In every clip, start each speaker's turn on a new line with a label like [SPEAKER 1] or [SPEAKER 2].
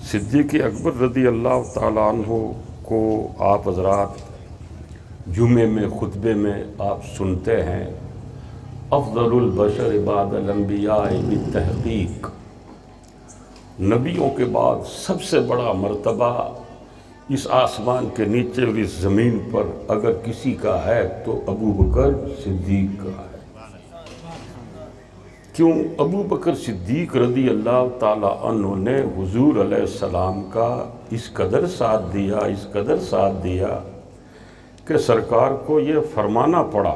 [SPEAKER 1] صدیق اکبر رضی اللہ تعالیٰ عنہ کو آپ حضرات جمعے میں خطبے میں آپ سنتے ہیں، افضل البشر بعد الانبیاء بالتحقیق، نبیوں کے بعد سب سے بڑا مرتبہ اس آسمان کے نیچے اور اس زمین پر اگر کسی کا ہے تو ابو بکر صدیق کا ہے۔ کیوں؟ ابو بکر صدیق رضی اللہ تعالیٰ عنہ نے حضور علیہ السلام کا اس قدر ساتھ دیا کہ سرکار کو یہ فرمانا پڑا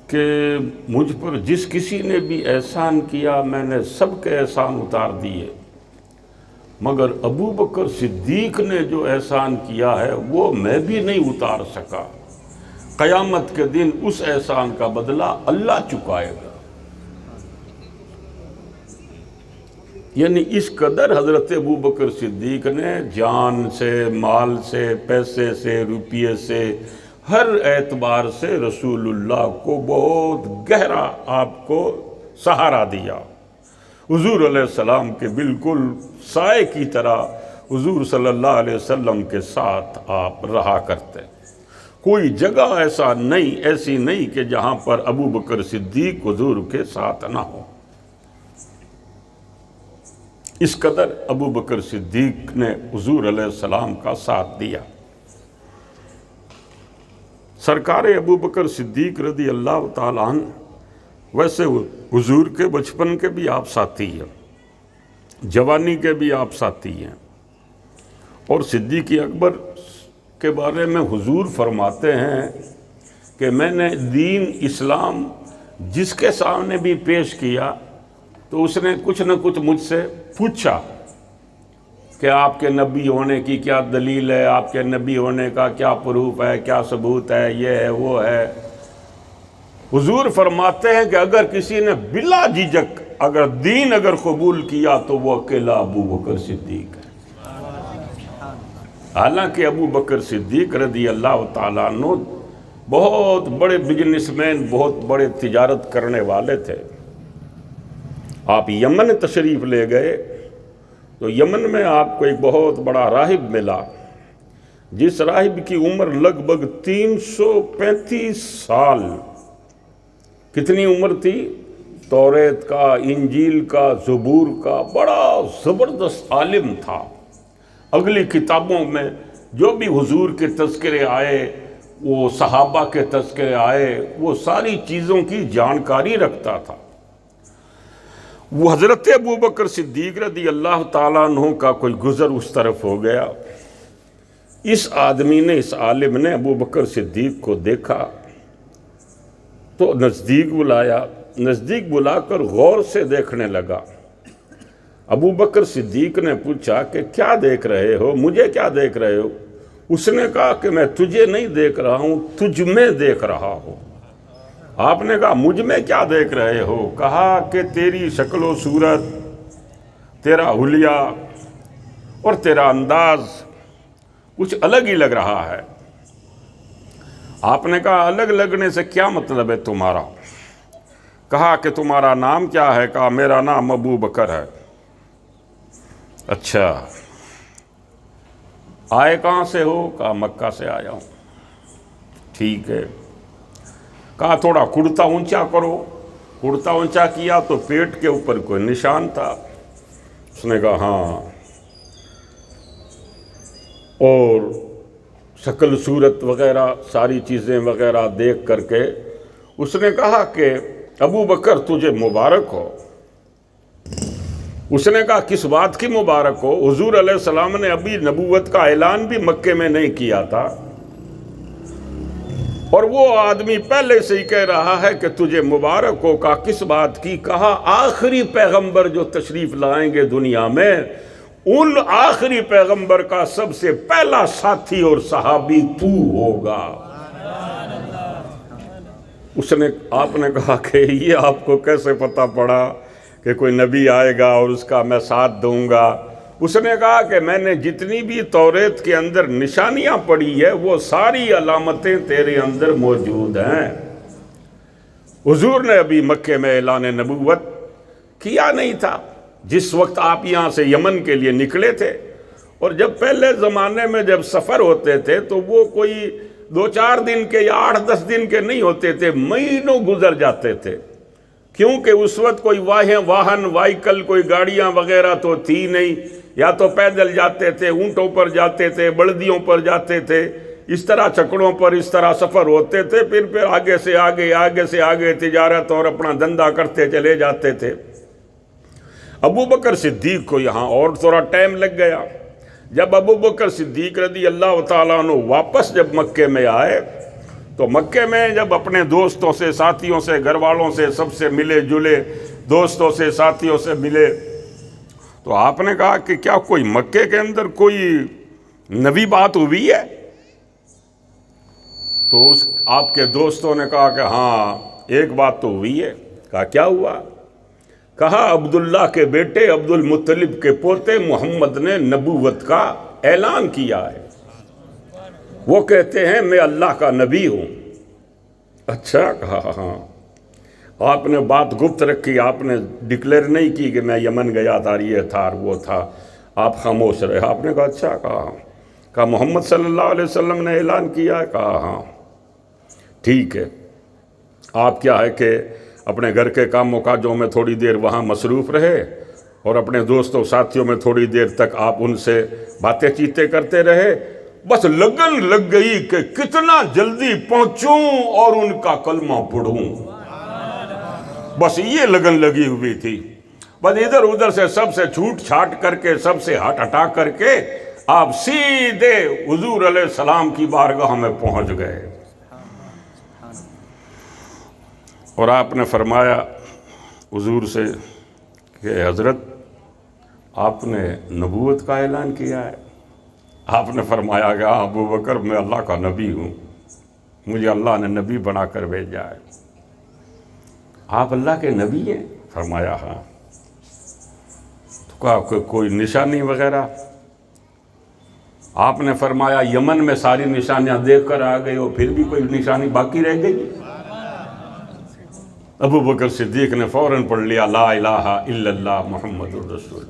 [SPEAKER 1] کہ مجھ پر جس کسی نے بھی احسان کیا میں نے سب کے احسان اتار دیے، مگر ابو بکر صدیق نے جو احسان کیا ہے وہ میں بھی نہیں اتار سکا۔ قیامت کے دن اس احسان کا بدلہ اللہ چکائے گا۔ یعنی اس قدر حضرت ابو بکر صدیق نے جان سے، مال سے، پیسے سے، روپیے سے، ہر اعتبار سے رسول اللہ کو بہت گہرا آپ کو سہارا دیا۔ حضور علیہ السلام کے بالکل سائے کی طرح حضور صلی اللہ علیہ وسلم کے ساتھ آپ رہا کرتے۔ کوئی جگہ ایسی نہیں کہ جہاں پر ابو بکر صدیق حضور کے ساتھ نہ ہو۔ اس قدر ابو بکر صدیق نے حضور علیہ السلام کا ساتھ دیا۔ سرکار ابو بکر صدیق رضی اللہ تعالیٰ عنہ ویسے حضور کے بچپن کے بھی آپ ساتھی ہیں، جوانی کے بھی آپ ساتھی ہیں، اور صدیق اکبر کے بارے میں حضور فرماتے ہیں کہ میں نے دین اسلام جس کے سامنے بھی پیش کیا تو اس نے کچھ نہ کچھ مجھ سے پوچھا کہ آپ کے نبی ہونے کی کیا دلیل ہے، آپ کے نبی ہونے کا کیا پروف ہے، کیا ثبوت ہے، یہ ہے وہ ہے۔ حضور فرماتے ہیں کہ اگر کسی نے بلا جھجک دین قبول کیا تو وہ اکیلا ابو بکر صدیق ہے۔ حالانکہ ابو بکر صدیق رضی اللہ تعالیٰ عنہ بہت بڑے بزنس مین، بہت بڑے تجارت کرنے والے تھے۔ آپ یمن تشریف لے گئے تو یمن میں آپ کو ایک بہت بڑا راہب ملا، جس راہب کی عمر لگ بھگ 335 سال۔ کتنی عمر تھی؟ توریت کا، انجیل کا، زبور کا بڑا زبردست عالم تھا۔ اگلی کتابوں میں جو بھی حضور کے تذکرے آئے، وہ صحابہ کے تذکرے آئے، وہ ساری چیزوں کی جانکاری رکھتا تھا۔ وہ حضرت ابو بکر صدیق رضی اللہ تعالیٰ عنہ کا کوئی گزر اس طرف ہو گیا۔ اس آدمی نے، اس عالم نے ابو بکر صدیق کو دیکھا تو نزدیک بلایا، نزدیک بلا کر غور سے دیکھنے لگا۔ ابو بکر صدیق نے پوچھا کہ کیا دیکھ رہے ہو، مجھے کیا دیکھ رہے ہو؟ اس نے کہا کہ میں تجھے نہیں دیکھ رہا ہوں، تجھ میں دیکھ رہا ہوں۔ آپ نے کہا مجھ میں کیا دیکھ رہے ہو؟ کہا کہ تیری شکل و صورت، تیرا حلیہ اور تیرا انداز کچھ الگ ہی لگ رہا ہے۔ آپ نے کہا الگ لگنے سے کیا مطلب ہے تمہارا؟ کہا کہ تمہارا نام کیا ہے؟ کہا میرا نام ابو بکر ہے۔ اچھا، آئے کہاں سے ہو؟ کہا مکہ سے آیا ہوں۔ ٹھیک ہے۔ کہا تھوڑا کرتا اونچا کرو۔ کرتا اونچا کیا تو پیٹ کے اوپر کوئی نشان تھا۔ اس نے کہا ہاں، اور شکل صورت وغیرہ ساری چیزیں وغیرہ دیکھ کر کے اس نے کہا کہ ابو بکر تجھے مبارک ہو۔ اس نے کہا کس بات کی مبارک ہو؟ حضور علیہ السلام نے ابھی نبوت کا اعلان بھی مکے میں نہیں کیا تھا، اور وہ آدمی پہلے سے ہی کہہ رہا ہے کہ تجھے مبارک ہو۔ کہا کس بات کی؟ کہا آخری پیغمبر جو تشریف لائیں گے دنیا میں، ان آخری پیغمبر کا سب سے پہلا ساتھی اور صحابی تو ہوگا۔ آپ نے کہا کہ یہ آپ کو کیسے پتہ پڑا کہ کوئی نبی آئے گا اور اس کا میں ساتھ دوں گا؟ اس نے کہا کہ میں نے جتنی بھی توریت کے اندر نشانیاں پڑھی ہے وہ ساری علامتیں تیرے اندر موجود ہیں۔ حضور نے ابھی مکے میں اعلان نبوت کیا نہیں تھا، جس وقت آپ یہاں سے یمن کے لیے نکلے تھے، اور جب پہلے زمانے میں جب سفر ہوتے تھے تو وہ کوئی 2-4 دن کے یا 8-10 دن کے نہیں ہوتے تھے، مہینوں گزر جاتے تھے، کیونکہ اس وقت کوئی واہن وائیکل کوئی گاڑیاں وغیرہ تو تھی نہیں، یا تو پیدل جاتے تھے، اونٹوں پر جاتے تھے، بلدیوں پر جاتے تھے، اس طرح چکڑوں پر اس طرح سفر ہوتے تھے، پھر آگے سے آگے تجارت اور اپنا دھندا کرتے چلے جاتے تھے۔ ابو بکر صدیق کو یہاں اور تھوڑا ٹائم لگ گیا۔ جب ابو بکر صدیق رضی اللہ تعالیٰ عنہ واپس جب مکے میں آئے تو مکے میں جب اپنے دوستوں سے، ساتھیوں سے، گھر والوں سے سب سے ملے جلے، دوستوں سے، ساتھیوں سے ملے، تو آپ نے کہا کہ کیا کوئی مکے کے اندر کوئی نبی بات ہوئی ہے؟ تو آپ کے دوستوں نے کہا کہ ہاں ایک بات تو ہوئی ہے۔ کہا کیا ہوا؟ کہا عبداللہ کے بیٹے عبد المطلب کے پوتے محمد نے نبوت کا اعلان کیا ہے، وہ کہتے ہیں میں اللہ کا نبی ہوں۔ اچھا، کہا ہاں۔ آپ نے بات گپت رکھی، آپ نے ڈکلیئر نہیں کی کہ میں یمن گیا تھا، یہ تھا وہ تھا، آپ خاموش رہے۔ آپ نے کہا اچھا، کہا محمد صلی اللہ علیہ وسلم نے اعلان کیا ہے؟ کہا ہاں۔ ٹھیک ہے، آپ کیا ہے کہ اپنے گھر کے کاموں کاجوں میں تھوڑی دیر وہاں مصروف رہے، اور اپنے دوستوں ساتھیوں میں تھوڑی دیر تک آپ ان سے باتیں چیتیں کرتے رہے، بس لگن لگ گئی کہ کتنا جلدی پہنچوں اور ان کا کلمہ پڑھوں، بس یہ لگن لگی ہوئی تھی۔ بس ادھر ادھر سے سب سے چھوٹ چھاٹ کر کے، سب سے ہٹا کر کے آپ سیدھے حضور علیہ السلام کی بارگاہ میں پہنچ گئے، اور آپ نے فرمایا حضور سے کہ حضرت آپ نے نبوت کا اعلان کیا ہے؟ آپ نے فرمایا کہ ہاں ابو بکر، میں اللہ کا نبی ہوں، مجھے اللہ نے نبی بنا کر بھیجا ہے۔ آپ اللہ کے نبی ہیں؟ فرمایا ہاں۔ تو کہا کہ کوئی نشانی وغیرہ؟ آپ نے فرمایا یمن میں ساری نشانیاں دیکھ کر آ گئے ہو، پھر بھی کوئی نشانی باقی رہ گئی؟ ابو بکر صدیق نے فوراً پڑھ لیا لا الہ الا اللہ محمد الرسول۔